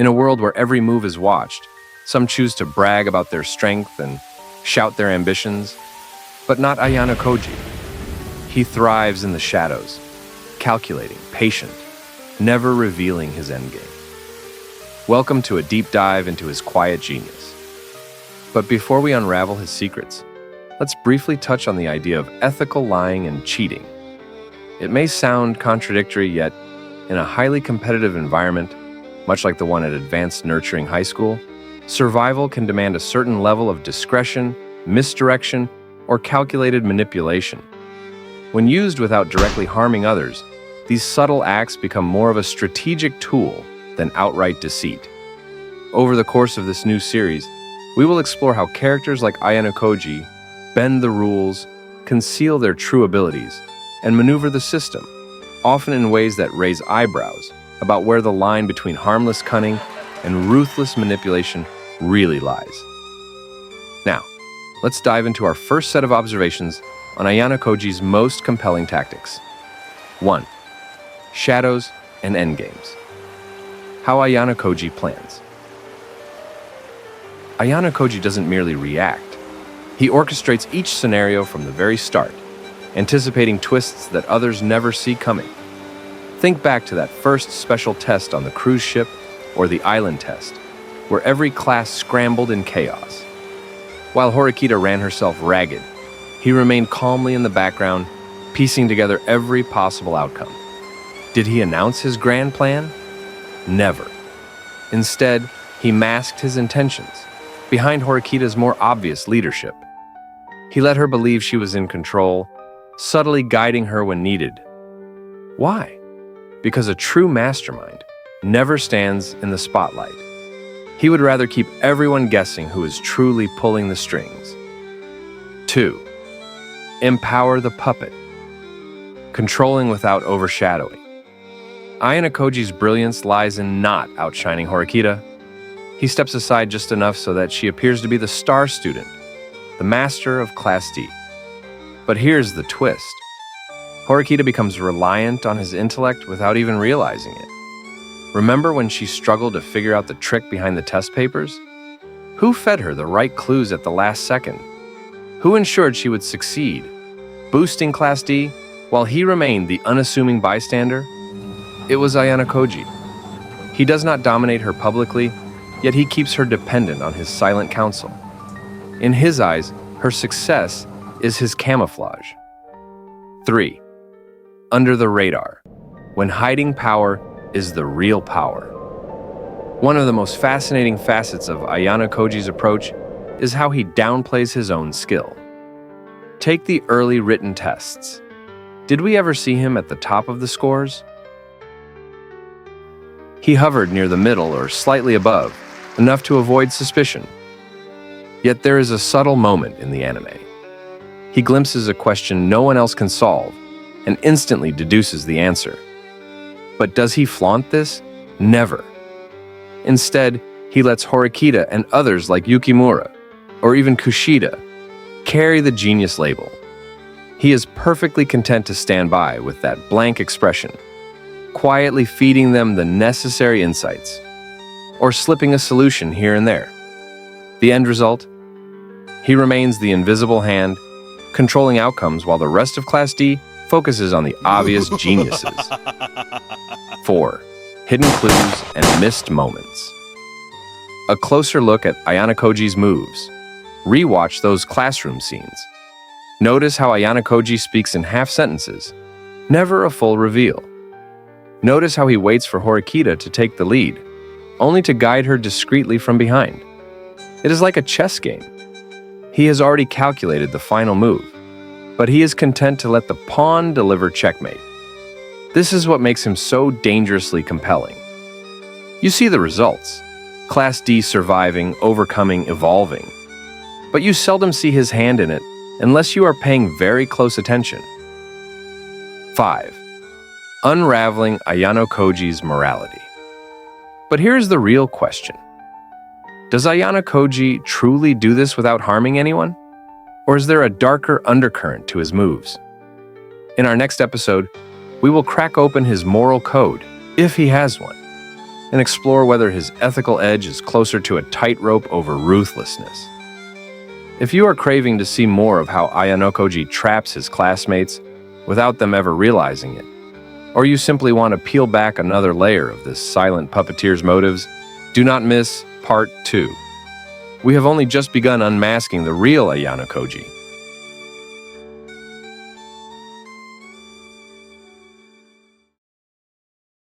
In a world where every move is watched, some choose to brag about their strength and shout their ambitions, but not Ayanokoji. He thrives in the shadows, calculating, patient, never revealing his endgame. Welcome to a deep dive into his quiet genius. But before we unravel his secrets, let's briefly touch on the idea of ethical lying and cheating. It may sound contradictory, yet in a highly competitive environment, much like the one at Advanced Nurturing High School, survival can demand a certain level of discretion, misdirection, or calculated manipulation. When used without directly harming others, these subtle acts become more of a strategic tool than outright deceit. Over the course of this new series, we will explore how characters like Ayanokoji bend the rules, conceal their true abilities, and maneuver the system, often in ways that raise eyebrows about where the line between harmless cunning and ruthless manipulation really lies. Now, let's dive into our first set of observations on Ayanokoji's most compelling tactics. 1. Shadows and endgames. How Ayanokoji plans. Ayanokoji doesn't merely react. He orchestrates each scenario from the very start, anticipating twists that others never see coming. Think back to that first special test on the cruise ship or the island test, where every class scrambled in chaos. While Horikita ran herself ragged, he remained calmly in the background, piecing together every possible outcome. Did he announce his grand plan? Never. Instead, he masked his intentions behind Horikita's more obvious leadership. He let her believe she was in control, subtly guiding her when needed. Why? Because a true mastermind never stands in the spotlight. He would rather keep everyone guessing who is truly pulling the strings. 2. Empower the puppet. Controlling without overshadowing. Ayanokoji's brilliance lies in not outshining Horikita. He steps aside just enough so that she appears to be the star student, the master of Class D. But here's the twist. Horikita becomes reliant on his intellect without even realizing it. Remember when she struggled to figure out the trick behind the test papers? Who fed her the right clues at the last second? Who ensured she would succeed, boosting Class D while he remained the unassuming bystander? It was Ayanokoji. He does not dominate her publicly, yet he keeps her dependent on his silent counsel. In his eyes, her success is his camouflage. 3. Under the radar, when hiding power is the real power. One of the most fascinating facets of Ayanokoji's approach is how he downplays his own skill. Take the early written tests. Did we ever see him at the top of the scores? He hovered near the middle or slightly above, enough to avoid suspicion. Yet there is a subtle moment in the anime. He glimpses a question no one else can solve and instantly deduces the answer. But does he flaunt this? Never. Instead, he lets Horikita and others like Yukimura, or even Kushida, carry the genius label. He is perfectly content to stand by with that blank expression, quietly feeding them the necessary insights, or slipping a solution here and there. The end result? He remains the invisible hand, controlling outcomes while the rest of Class D focuses on the obvious geniuses. 4. Hidden clues and missed moments. A closer look at Ayanokoji's moves. Rewatch those classroom scenes. Notice how Ayanokoji speaks in half sentences, never a full reveal. Notice how he waits for Horikita to take the lead, only to guide her discreetly from behind. It is like a chess game. He has already calculated the final move, but he is content to let the pawn deliver checkmate. This is what makes him so dangerously compelling. You see the results. Class D surviving, overcoming, evolving. But you seldom see his hand in it unless you are paying very close attention. 5. Unraveling Ayanokoji's morality. But here's the real question. Does Ayanokoji truly do this without harming anyone? Or is there a darker undercurrent to his moves? In our next episode, we will crack open his moral code, if he has one. and explore whether his ethical edge is closer to a tightrope over ruthlessness. If you are craving to see more of how Ayanokoji traps his classmates without them ever realizing it, or you simply want to peel back another layer of this silent puppeteer's motives, do not miss Part 2. We have only just begun unmasking the real Ayanokoji.